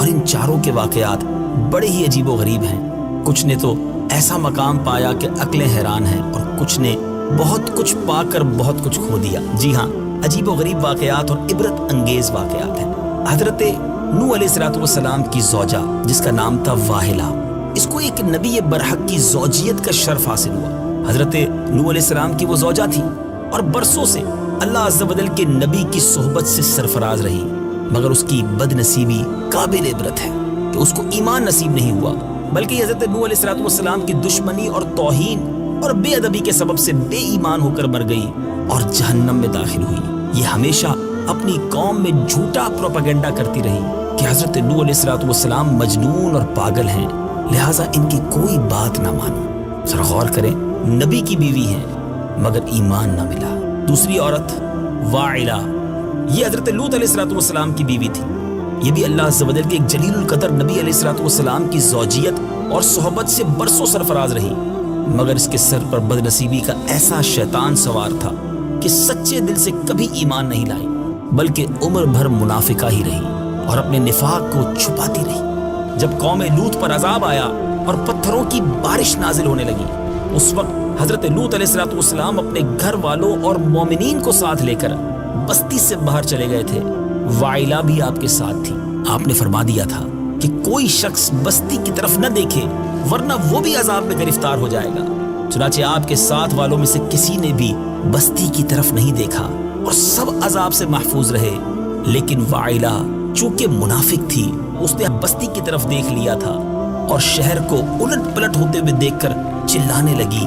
اور ان چاروں کے واقعات بڑے ہی عجیب و غریب ہیں۔ کچھ نے تو ایسا مقام پایا کہ عقلیں حیران ہیں، اور کچھ نے بہت کچھ پا کر بہت کچھ کھو دیا۔ جی ہاں، عجیب و غریب واقعات اور عبرت انگیز واقعات ہیں۔ حضرت نوح علیہ السلام کی زوجہ جس کا نام تھا واحلہ، اس کو ایک نبی برحق کی زوجیت کا شرف حاصل ہوا۔ حضرت نوح علیہ السلام کی وہ زوجہ تھی اور برسوں سے اللہ عز و جل کے نبی کی صحبت سے سرفراز رہی، مگر اس کی بد نصیبی قابل عبرت ہے کہ اس کو ایمان نصیب نہیں ہوا، بلکہ حضرت نوح علیہ السلام کی دشمنی اور توہین اور بے ادبی کے سبب سے بے ایمان ہو کر مر گئی اور جہنم میں داخل ہوئی۔ یہ ہمیشہ اپنی قوم میں جھوٹا پروپیگنڈا کرتی رہی کہ حضرت نوح علیہ السلام مجنون اور پاگل ہیں، لہٰذا ان کی کوئی بات نہ مانو۔ ذرا غور کریں، نبی کی بیوی ہیں مگر ایمان نہ ملا۔ دوسری عورت واعلہ، یہ حضرت لوط علیہ السلام کی بیوی تھی۔ یہ بھی اللہ عز و جل کے ایک جلیل القدر نبی علیہ السلام کی زوجیت اور صحبت سے برسوں سرفراز رہی، مگر اس کے سر پر بد نصیبی کا ایسا شیطان سوار تھا کہ سچے دل سے کبھی ایمان نہیں لائی، بلکہ عمر بھر منافقہ ہی رہی اور اپنے نفاق کو چھپاتی رہی۔ جب قوم لوط پر عذاب آیا اور پتھروں کی بارش نازل ہونے لگی، اس وقت حضرت لوط علیہ السلام اپنے گھر والوں اور مومنین کو ساتھ لے کر بستی سے باہر چلے گئے تھے۔ واعلہ بھی آپ کے ساتھ تھی۔ آپ نے فرما دیا تھا کہ کوئی شخص بستی کی طرف نہ دیکھے ورنہ وہ بھی عذاب میں گرفتار ہو جائے گا۔ چنانچہ آپ کے ساتھ والوں میں سے کسی نے بھی بستی کی طرف نہیں دیکھا اور سب عذاب سے محفوظ رہے، لیکن واعلہ چونکہ منافق تھی، اس نے بستی کی طرف دیکھ لیا تھا اور شہر کو الٹ پلٹ ہوتے ہوئے دیکھ کر چلانے لگی،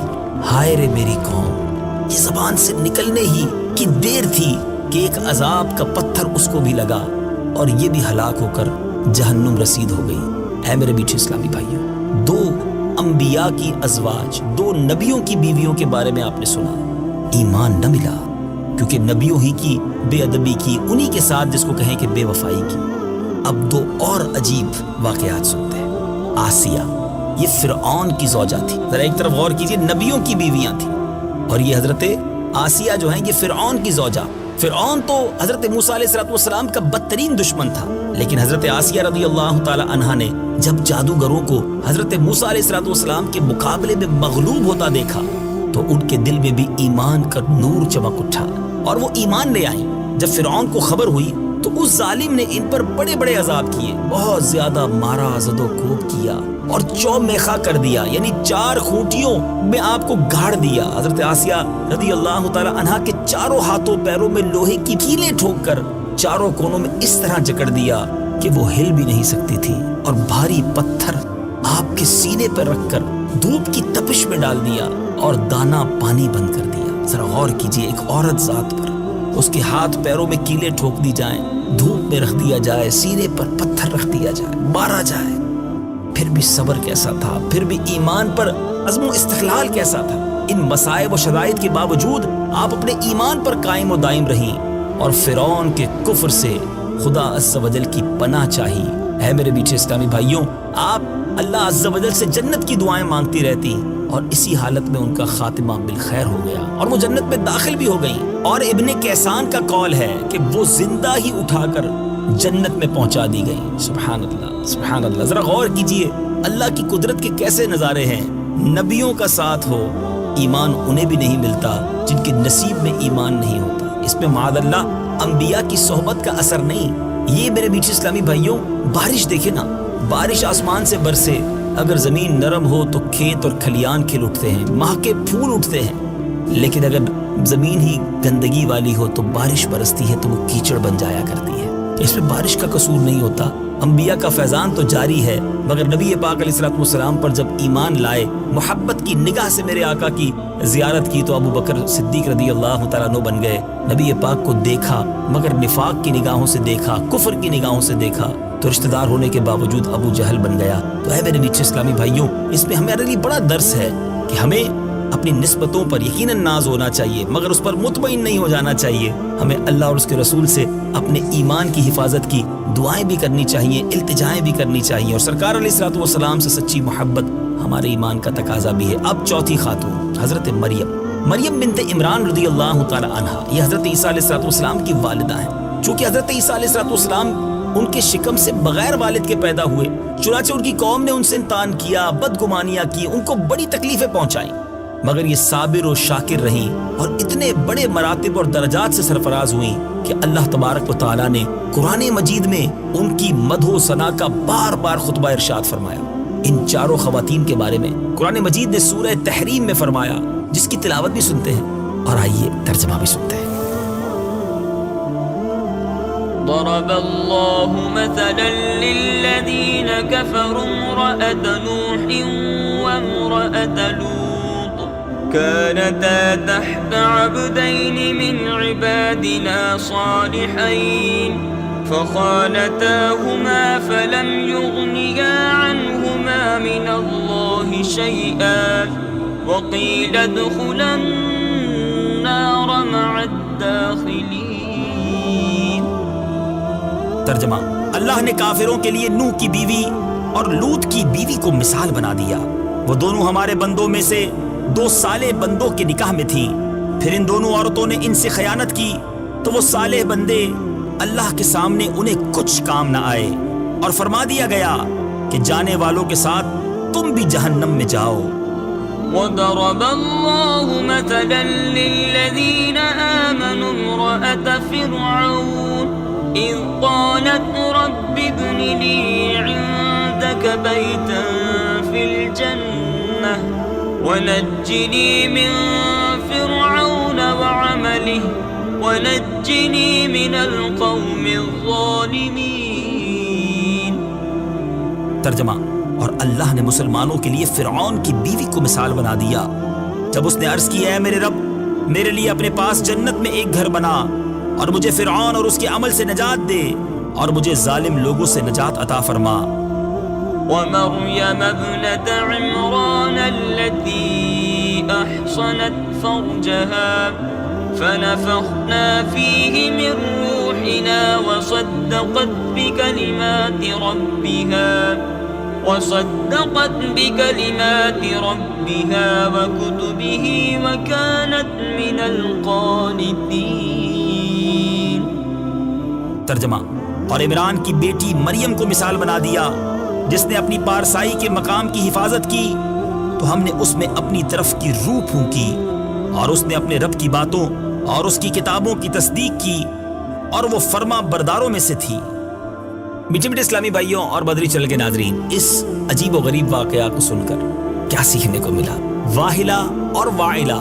ہائے رے میری قوم۔ یہ زبان سے نکلنے ہی کی دیر تھی کہ ایک عذاب کا پتھر اس کو بھی لگا اور یہ بھی ہلاک ہو کر جہنم رسید ہو گئی۔ اے میرے میٹھے اسلامی بھائیوں، دو انبیاء کی ازواج، دو نبیوں کی بیویوں کے بارے میں آپ نے سنا، ایمان نہ ملا کیونکہ نبیوں ہی کی بے ادبی کی، انہی کے ساتھ جس کو کہیں کہ بے وفائی کی۔ اب دو اور عجیب واقعات سنتے ہیں۔ آسیہ، یہ فرعون کی زوجہ تھی۔ ذرا ایک طرف غور کیجئے، نبیوں کی بیویاں تھیں، اور یہ حضرت آسیہ جو ہیں یہ فرعون کی زوجہ۔ فرعون تو حضرت موسیٰ علیہ السلام کا بدترین دشمن تھا، لیکن حضرت آسیہ رضی اللہ تعالی عنہا نے جب جادوگروں کو حضرت موسیٰ علیہ السلام کے مقابلے میں مغلوب ہوتا دیکھا تو ان کے دل میں بھی ایمان کا نور چمک اٹھا اور وہ ایمان لے آئیں۔ جب فرعون کو خبر ہوئی تو اس ظالم نے ان پر بڑے بڑے عذاب کیے، بہت زیادہ مارا، زد و کوب کیا اور چومیخا کر دیا، یعنی 4 خوٹیوں میں آپ کو گاڑ دیا۔ حضرت آسیہ رضی اللہ تعالی عنہا کے چاروں ہاتھوں پیروں میں لوہے کی کیلیں ٹھوک کر چاروں کونوں میں اس طرح جکڑ دیا کہ وہ ہل بھی نہیں سکتی تھی، اور بھاری پتھر آپ کے سینے پر رکھ کر دھوپ کی تپش میں ڈال دیا اور دانا پانی بند کر دیا۔ ذرا غور کیجئے، ایک عورت ذات پر اس کے ہاتھ پیروں میں کیلیں ٹھوک دی جائیں، دھوپ میں رکھ دیا جائے، سینے پر پتھر رکھ دیا جائے، مارا جائے، پھر بھی صبر کیسا تھا، پھر بھی ایمان پر عزم و استقلال کیسا تھا۔ ان مصائب و شرائط کے باوجود آپ اپنے ایمان پر قائم و دائم رہیں اور فرعون کے کفر سے خدا عز و جل کی پناہ چاہی۔ اے میرے میٹھے اسلامی بھائیوں، آپ اللہ عز و جل سے جنت کی دعائیں مانگتی رہتی اور اسی حالت میں ان کا خاتمہ بالخیر ہو گیا اور وہ جنت میں داخل بھی ہو گئیں۔ اور ابن کیسان کا قول ہے کہ وہ زندہ ہی اٹھا کر جنت میں پہنچا دی گئی۔ سبحان اللہ، سبحان اللہ۔ ذرا غور کیجئے، اللہ کی قدرت کے کیسے نظارے ہیں۔ نبیوں کا ساتھ ہو، ایمان انہیں بھی نہیں ملتا جن کے نصیب میں ایمان نہیں ہوتا۔ اس میں معاذ اللہ انبیاء کی صحبت کا اثر نہیں۔ یہ میرے میٹھے اسلامی بھائیوں، بارش دیکھیں نا، بارش آسمان سے برسے، اگر زمین نرم ہو تو کھیت اور کھلیان کھل اٹھتے ہیں، مہکے پھول اٹھتے ہیں، لیکن اگر زمین ہی گندگی والی ہو تو بارش برستی ہے تو وہ کیچڑ بن جایا کرتی ہے۔ اس میں بارش کا قصور نہیں ہوتا، انبیاء کا فیضان تو جاری ہے، مگر نبی پاک علیہ السلام پر جب ایمان لائے، محبت کی نگاہ سے میرے آقا کی زیارت کی تو ابو بکر صدیق رضی اللہ تعالیٰ عنہ بن گئے۔ نبی پاک کو دیکھا مگر نفاق کی نگاہوں سے دیکھا، کفر کی نگاہوں سے دیکھا تو رشتہ دار ہونے کے باوجود ابو جہل بن گیا۔ تو اے میرے میٹھے اسلامی بھائیوں، اس میں ہمارے لیے بڑا درس ہے کہ ہمیں اپنی نسبتوں پر یقیناً ناز ہونا چاہیے، مگر اس پر مطمئن نہیں ہو جانا چاہیے۔ ہمیں اللہ اور اس کے رسول سے اپنے ایمان کی حفاظت کی دعائیں بھی کرنی چاہیے، التجائیں بھی کرنی چاہیے، اور سرکار علیہ السلام سے سچی محبت ہمارے ایمان کا تقاضا بھی ہے۔ اب چوتھی خاتون حضرت مریم بنت عمران رضی اللہ تعالی عنہا، یہ حضرت عیسیٰ علیہ السلام کی والدہ ہیں۔ چونکہ حضرت عیسیٰ علیہ السلام ان کے شکم سے بغیر والد کے پیدا ہوئے، چنانچہ ان کی قوم نے ان سے انتان کیا، بدگمانیاں کی، ان کو بڑی تکلیفیں پہنچائیں، مگر یہ صابر و شاکر رہیں اور اتنے بڑے مراتب اور درجات سے سرفراز ہوئیں کہ اللہ تبارک و تعالیٰ نے قرآن مجید میں ان کی مدح و ثنا کا بار بار خطبہ ارشاد فرمایا۔ ان چاروں خواتین کے بارے میں قرآن مجید نے سورہ تحریم میں فرمایا، جس کی تلاوت بھی سنتے ہیں اور آئیے ترجمہ بھی سنتے ہیں۔ ضرب الله مثلا للذين كفروا امرأة نوح وامرأة لوط كانتا تحت عبدين من عبادنا صالحين فخانتاهما فلم يغنيا عنهما من الله شيئا وقيل ادخلا النار مع الداخلين۔ ترجمہ: اللہ نے کافروں کے لیے نوح کی بیوی اور لوط کی بیوی کو مثال بنا دیا۔ وہ دونوں ہمارے بندوں میں سے دو صالح بندوں کے نکاح میں تھیں، پھر ان دونوں عورتوں نے ان سے خیانت کی تو وہ صالح بندے اللہ کے سامنے انہیں کچھ کام نہ آئے، اور فرما دیا گیا کہ جانے والوں کے ساتھ تم بھی جہنم میں جاؤ۔ وضرب الله مثلا للذين آمنوا امرأة فرعون إذ قالت رب ابن لي عندك بيتا في الجنة ونجني من فرعون وعمله ونجني من القوم الظالمين۔ ترجمہ: اور اللہ نے مسلمانوں کے لیے فرعون کی بیوی کو مثال بنا دیا جب اس نے عرض کیا، اے میرے رب، میرے لیے اپنے پاس جنت میں ایک گھر بنا اور مجھے فرعون اور اس کے عمل سے نجات دے اور مجھے ظالم لوگوں سے نجات عطا فرما۔ ومريم ابنة عمران التي أحصنت فرجها فنفخنا فيه من روحنا وصدقت بكلمات ربها وكتبه وكانت من القانتين۔ ترجمہ: اور عمران کی بیٹی مریم کو مثال بنا دیا جس نے اپنی پارسائی کے مقام کی حفاظت کی تو ہم نے اس میں اپنی طرف کی روح پھونکی اور اس نے اپنے رب کی باتوں اور اس کی کتابوں کی تصدیق کی اور وہ فرما برداروں میں سے تھی۔ میٹھے میٹھے اسلامی بھائیوں اور بدری چل کے ناظرین، اس عجیب و غریب واقعہ کو سن کر کیا سیکھنے کو ملا؟ واہلہ اور وائلہ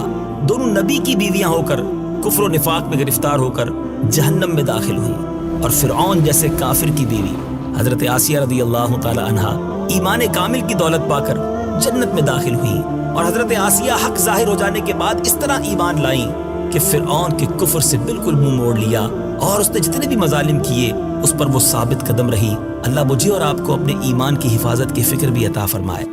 دونوں نبی کی بیویاں ہو کر کفر و نفاق میں گرفتار ہو کر جہنم میں داخل ہوئی، اور فرعون جیسے کافر کی بیوی حضرت آسیہ رضی اللہ تعالی عنہا ایمان کامل کی دولت پا کر جنت میں داخل ہوئی، اور حضرت آسیہ حق ظاہر ہو جانے کے بعد اس طرح ایمان لائیں کہ فرعون کے کفر سے بالکل منہ موڑ لیا، اور اس نے جتنے بھی مظالم کیے اس پر وہ ثابت قدم رہی۔ اللہ مجھے اور آپ کو اپنے ایمان کی حفاظت کی فکر بھی عطا فرمائے۔